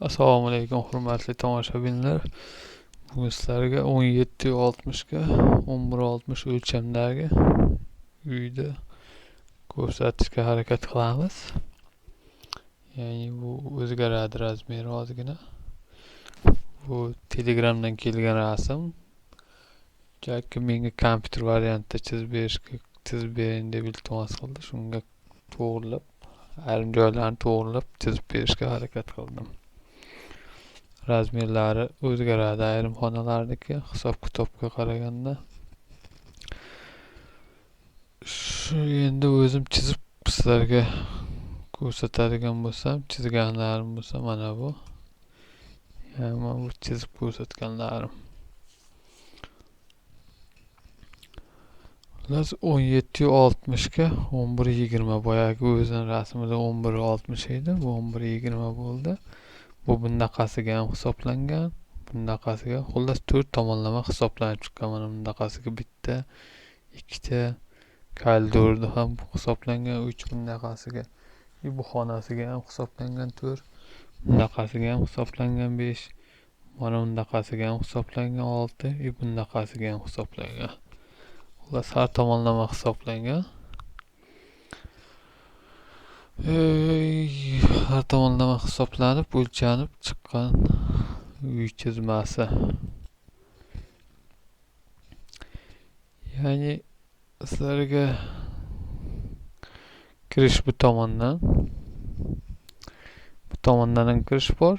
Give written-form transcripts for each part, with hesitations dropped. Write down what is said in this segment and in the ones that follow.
Assalomu alaykum hurmatli tomoshabinlar. Bugun sizlarga 17:60 ga 11:60 o'lchamdagi uyni ko'rsatishga harakat qilamiz. Ya'ni bu o'zgaradi razmeri ozgina. Bu Telegramdan kelgan rasm. Yoki menga kompyuter variantida chizib bering deb iltimos qildi. Shunga to'g'rilab, ayrim joylarni to'g'rilab chizib berishga harakat qildim. Razmerlari o'zgaradi ayrim xonalarniki hisob-kitobga qaraganda. Shu endi o'zim chizib sizlarga ko'rsatadigan bo'lsam, chizganlarim bo'lsa mana bu. Ya'ni mana bu chizib ko'rsatganlarim. Xullas 17:60 ga 11:20 boyagi o'zining rasmida 11:60 edi, bu 11:20 bo'ldi. Bu bundaqasiga ham hisoblangan, bundaqasiga xullas 4 tomonlama hisoblanib chiqqan. Mana bundaqasiga bitta, ikkita koridorda ham hisoblangan, 3 bundaqasiga. Bu xonasiga ham hisoblangan 4, bundaqasiga ham hisoblangan 5, mana bundaqasiga ham hisoblangan 6, bundaqasiga ham hisoblangan. Xullas har tomonlama hisoblangan. Har tomonlama hisoblanib, o'lchanib chiqqan uy chizmasi. Ya'ni sizlarga kirish bu tomondan ham kirish bor,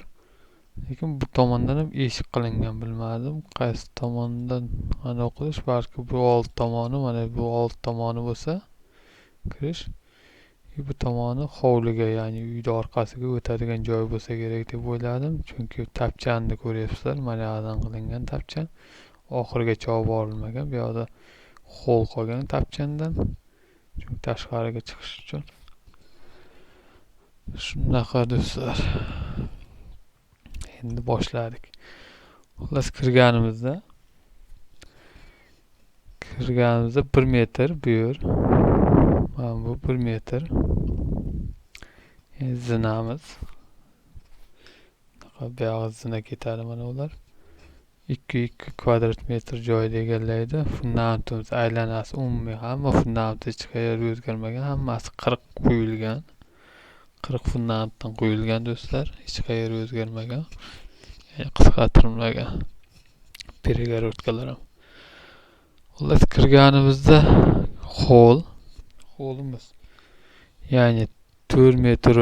lekin bu tomondan ham eshik qilingan, bilmadim qaysi tomondan aniq qilish, balki bu old tomoni, mana bu old tomoni bo'lsa kirish. Bu tomoni hovliga, ya'ni uyning orqasiga o'tadigan joy bo'lsa kerak deb o'yladim, chunki tapchanni ko'ryapsizlar, mana yoqdan qilingan tapchan oxirigacha olib borilmagan, bu yoqda xo'l qolgan tapchandan, chunki tashqariga chiqish uchun. Shunaqa do'stlar. Endi boshladik. Xullas kirganimizda 1 metr bu yer. Mana bu 1 metr. Zinamiz. Buyog'i zina ketadi mana ular. 2 kvadrat metr joyda egallaydi. Fundamentimiz aylanasi umumiy hamma fundament hech qayerda o'zgarmagan, hammasi 40 qo'yilgan. 40 fundamentdan qo'yilgan do'stlar, hech qayerda o'zgarmagan. Ya'ni qisqartirilmagan. Перегородкалар ham. Xullas kirganimizda xo'limiz. Ya'ni 4 metr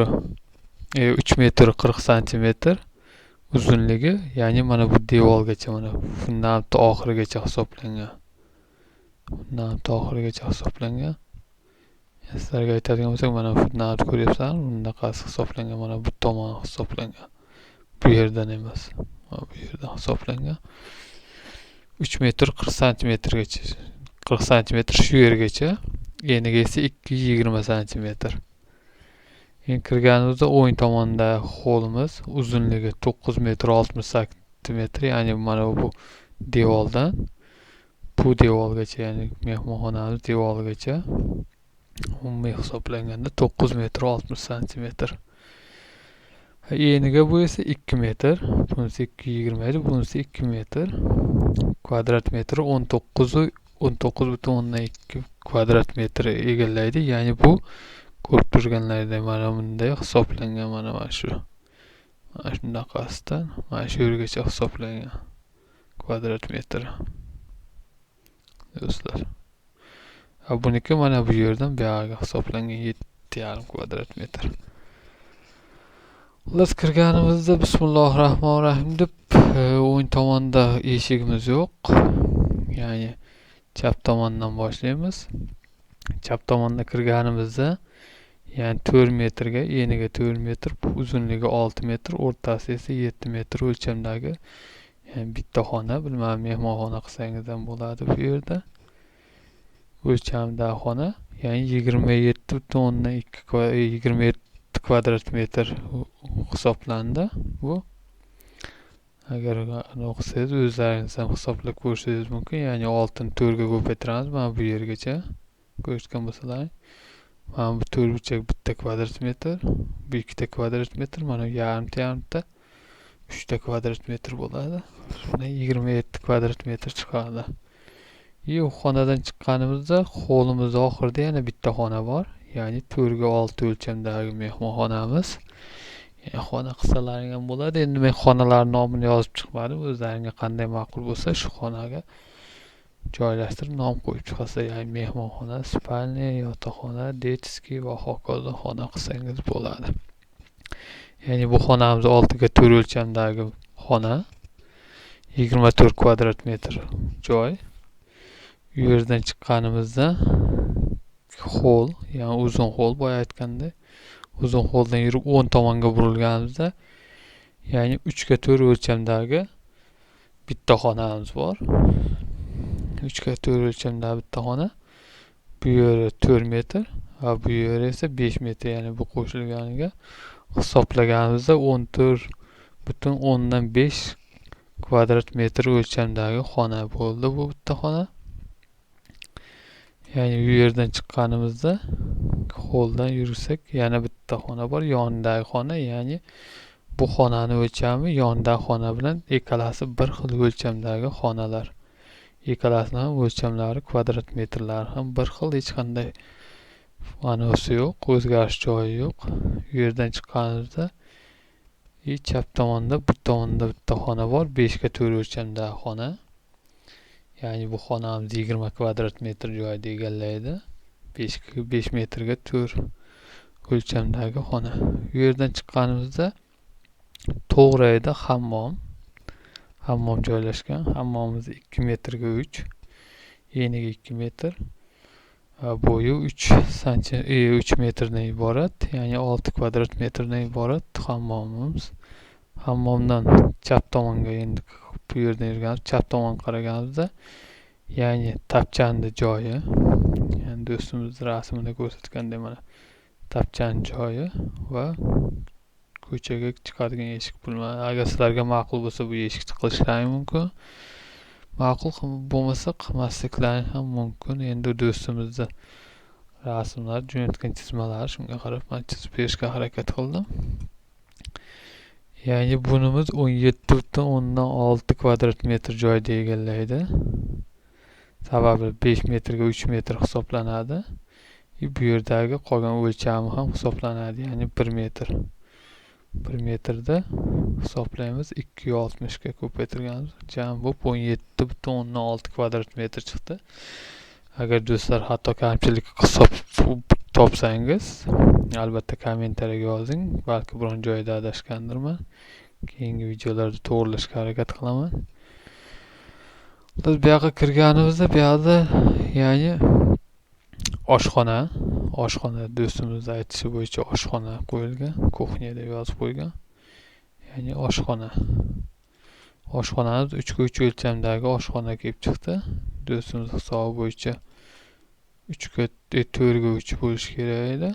3 metr 40 santimetr uzunligi, ya'ni mana bu devorgacha, mana fundament oxirigacha hisoblangan. Fundament oxirigacha hisoblangan. Sizlarga aytadigan bo'lsak, mana fundament ko'ryapsizlar, bundaqasi hisoblangan, mana bu tomon hisoblangan. Bu yerdan emas, mana bu yerdan hisoblangan. 3 metr 40 santimetrgacha, 40 santimetr shu yergacha, eniga esa 220 santimetr. Endi kirganimizda o'ng tomonda xo'limiz, uzunligi 9 metr 60 santimetr, ya'ni mana bu devordan bu devorgacha, ya'ni mehmonxonamiz devorigacha umumiy hisoblanganda 9 metr 60 santimetr. Eniga bu esa 2 metr, bunisi 220 edi, bunisi 2 metr. Kvadrat metri 19,2 kvadrat metr egallaydi. Ya'ni bu ko'rib turganlaringizday mana bunday hisoblangan, mana shu. Mana shunaqasidan mana shu yergacha hisoblangan kvadrat metr. Do'stlar. Buniki mana bu yerdan bu yerga hisoblangan 7,5 kvadrat metr. Xullas kirganimizda bismillahirrohmanirrohim deb o'ng tomonda eshigimiz yo'q. Ya'ni chap tomondan boshlaymiz. Chap tomonda kirganimizda, ya'ni 4 metrga, eniga 4 metr, uzunligi 6 metr, o'rtasi esa 7 metr o'lchamdagi, ya'ni bitta xona, bilmadim mehmonxona qilsangiz ham bo'ladi bu yerda. O'lchamdagi xona, ya'ni 27,2 kvadrat metr hisoblandi bu. Agar o'qisangiz o'zlaringiz ham hisoblab ko'rishingiz mumkin. Ya'ni 6 ni 4 ga ko'paytiramiz, mana bu yergacha ko'rishgan bo'lsalaring. Mana bu 4 burchak bitta kvadrat metr, bu ikkita kvadrat metr, mana yarimta 3 ta kvadrat metr bo'ladi. Shundan 27 kvadrat metr chiqadi. U xonadan chiqqanimizda hovlimizda oxirida yana bitta xona bor. Ya'ni 4 ga 6 o'lchamdagi mehmonxonamiz. Xona qissalaring ham bo'ladi. Endi men xonalar nomini yozib chiqmadim. O'zlaringga qanday ma'qul bo'lsa shu xonaga joylashtirib nom qo'yib chiqasiz. Ya'ni mehmonxona, spalniya, yotoqxona, detskiy va hokazo xona qilsangiz bo'ladi. Ya'ni bu xonamiz 6 ga 4 o'lchamdagi xona. 24 kvadrat metr joy. U yerdan chiqqanimizda hol, ya'ni uzun hol, boya aytganda uzun holdan yurib 10 tomonga burilganimizda, ya'ni 3 ga 4 o'lchamdagi bitta xonamiz bor. 3 ga 4 o'lchamdagi bitta xona. Bu yeri 4 metr va bu yeri esa 5 metr, ya'ni bu qo'shilganiga hisoblaganimizda 14,5 kvadrat metr o'lchamdagi xona bo'ldi bu bitta xona. Ya'ni u yerdan chiqqanimizda holdan yursak yana bitta xona bor, yonidagi xona, ya'ni bu xonani o'lchami yonidagi xona bilan ikkalasi bir xil o'lchamdagi xonalar. Ikkalasining ham o'lchamlari, kvadrat metrlari ham bir xil, hech qanday ma'nosi yo'q, o'zgarish joyi yo'q. U yerdan chiqqanimizda chap tomonda, bu tomonda bitta xona bor, 5 ga 4 o'lchamdagi xona. Ya'ni bu xonamiz 20 kvadrat metr joyda egallaydi. 5 metrga 4 o'lchamdagi xona. U yerdan chiqqanimizda to'g'rayda hammom joylashgan. Hammomimiz 2 metrga 3, eniga 2 metr, bo'yi 3 metrdan iborat, ya'ni 6 kvadrat metrdan iborat hammomimiz. Hammomdan chap tomonga endi bu yerdan yurganimiz chap tomonga qaraganimizda, ya'ni tapchandi joyi, ya'ni do'stimiz rasmida ko'rsatgandek mana tapchandi joyi va ko'chaga chiqadigan eshik. Agar sizlarga ma'qul bo'lsa bu eshikni qilishlaring mumkin. Ma'qul bo'lmasa qilmasliklaring ham mumkin. Endi do'stimizni rasmlar, jo'natgan chizmalari, shunga qarab men chizib berishga harakat qildim. Ya'ni bunimiz 17,6 kvadrat metr joyda egallaydi. Sababi 5 metrga 3 metr hisoblanadi. Bu yerdagi qolgan o'lchami ham hisoblanadi, ya'ni 1 metr. 1 metrda hisoblaymiz, 260 ga ko'paytirganmiz. Jami bu 17,6 kvadrat metr chiqdi. Agar do'stlar hatto kamchilik hisob topsangiz, albatta kommentariyaga yozing. Balki biron joyda adashgandirman. Keyingi videolarda to'g'rilashga harakat qilaman. Biz bu yoqqa kirganimizda, bu yoqda ya'ni oshxona do'stimiz aytishi bo'yicha oshxona qo'yilgan, kuxnya deb yozib qo'ygan. Ya'ni oshxona. Oshxonamiz 3 ga 3 o'lchamdagi oshxona kelib chiqdi. Do'stimiz hisobi bo'yicha 4 ga 3 bo'lishi kerak edi.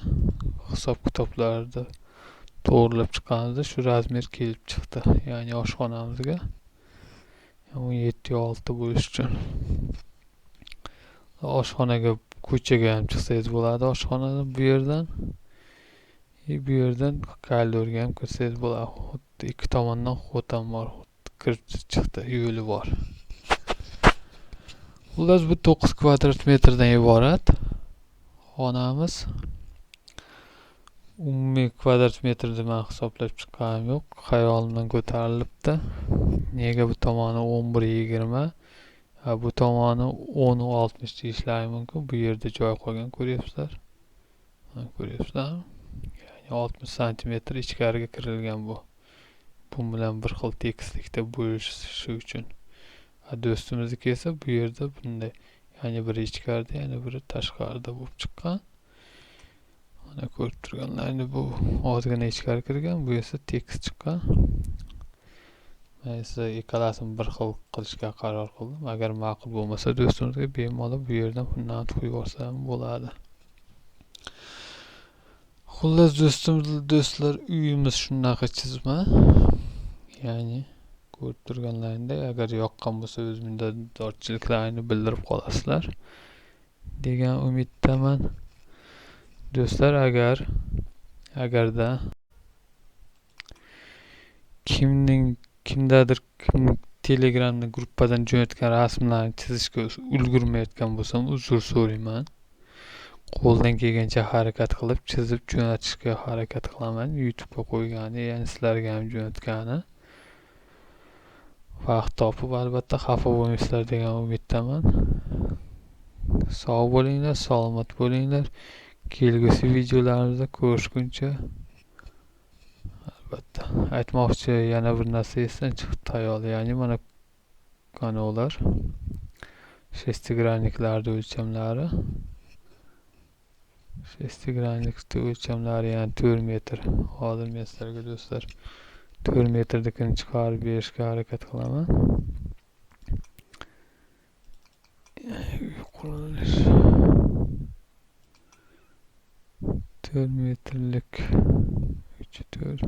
Hisob kitoblarda to'g'rilab chiqqanimizda shu razmer kelib chiqdi. Ya'ni oshxonamizga 17,6 bo'lish uchun. Oshxonaga ko'chaga ham chiqsangiz bo'ladi oshxonadan bu yerdan. Bu yerdan koridorga ham kirsangiz bo'ladi. Xuddi ikki tomondan xot ham bor. Kirib chiqdi, yo'li bor. Xullas bu 9 kvadrat metrdan iborat xonamiz. Umumiy kvadrat metrda men hisoblab chiqqanim yo'q. Xayolimdan ko'tarilibdi. Nega bu tomoni 11,20, bu tomoni 10,60 deyishlari mumkin. Bu yerda joy qolgan, ko'ryapsizlar? Ko'ryapsizlarmi? Ya'ni 60 sm ichkariga kirilgan bu. Bu bilan bir xil tekislikda bo'lishi uchun. Do'stimizniki esa bu yerda bunday, ya'ni biri ichkarida, yana biri tashqarida bo'lib chiqqan. Mana ko'rib turganlaringiz, bu ozgina ichkari kirgan, bu esa tekis chiqqan. Men esa ikkalasini bir xil qilishga qaror qildim. Agar ma'qul bo'lmasa do'stimizga bemalol bu yerdan pulni qo'yib yuborsam bo'ladi. Xullas do'stlar, uyimiz shunaqa chizma. Ya'ni ko'rib turganlaringdek, agar yoqqan bo'lsa o'z minnatdorchiliklaringni bildirib qolasizlar degan umiddaman. Do'stlar, agarda kimning kimdadir Telegramda gruppadan jo'natgan rasmlarni chizishga ulgurmayotgan bo'lsam uzr so'rayman. Qo'ldan kelgancha harakat qilib chizib jo'natishga harakat qilaman. YouTube'ga qo'ygani, ya'ni sizlarga ham jo'natgani. Vaqt topib albatta xafa bo'lmaysizlar degan umiddaman. Sog' bo'linglar, salomat bo'linglar. Kelgusi videolarimizda ko'rishguncha albatta aytmoqchi yana bir narsa esdan chiqdi xayol, ya'ni mana ular shestigranniklarda o'lchamlari. Shestigrannikda o'lchamlari ya'ni 4 metr. Hozir men sizlarga do'stlar 4 metrnikini chiqarib berishga harakat qilaman. Qurilish 4 metrlik 4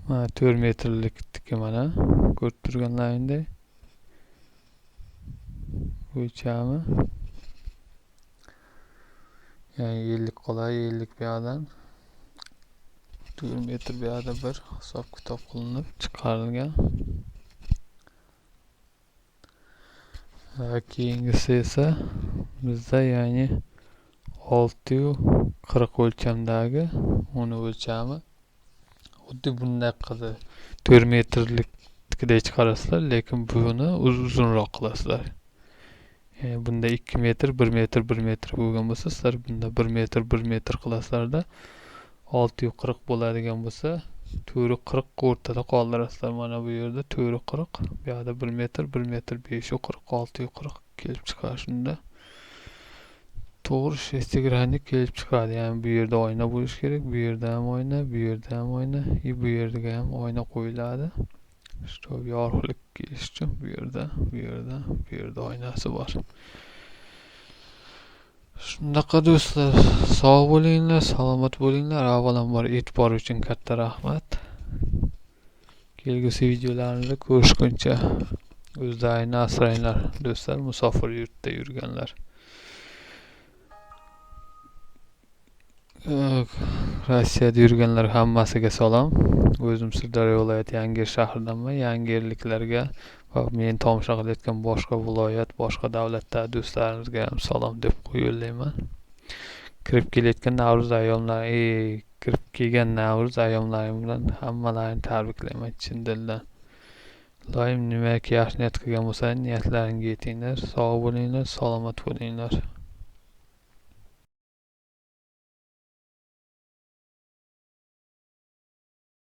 mana 4 metrlikniki mana ko'rib turganlaringdek o'lchami, ya'ni 50 qolay, 50 bu yoqdan 4 metr bu yoqda bir hisob kitob qilinib chiqarilgan. Keyingisi esa bizda ya'ni 640 o'lchamdagi uni o'lchami xuddi bunday qildi 4 metrlikdek chiqarasizlar, lekin buni uzunroq qilasizlar. Yani bunda 2 metr 1 metr 1 metr bo'lgan bo'lsa, sizlar bunda 1 metr 1 metr qilasizlarda 640 bo'ladigan bo'lsa 440 o'rtada qoldirasizlar. Mana bu yerda 440, bu yerda 1 metr 1 metr 540 640 kelib chiqadi. Shunda to'g'ri shestigrannik kelib chiqadi. Ya'ni bu yerda oyna bo'lishi kerak, bu yerda ham oyna, bu yerda ham oyna, bu yerga ham oyna qo'yiladi. Shu yorug'lik kelish uchun bu yerda oynasi bor. Shunaqa do'stlar, sog' bo'linglar, salomat bo'linglar. Avvalambor e'tibor uchun katta rahmat. Kelgusi videolarimizda ko'rishguncha o'zlaringni asranglar do'stlar, musofir yurtda yurganlar. Rossiyada yurganlar hammasiga salom. O'zim Sirdaryo viloyati Yangiyer shahridanman. Yangiyerliklarga va men tomosha qilayotgan boshqa viloyat, boshqa davlatda do'stlarimizga ham salom deb qo'yayman. Kirib kelgan Navro'z ayyomlaring bilan hammalarini tabriklayman chin dildan. Iloyim nimaiki yaxshi niyat qilgan bo'lsa, niyatlaringga yetinglar. Sog' bo'linglar, salomat bo'linglar.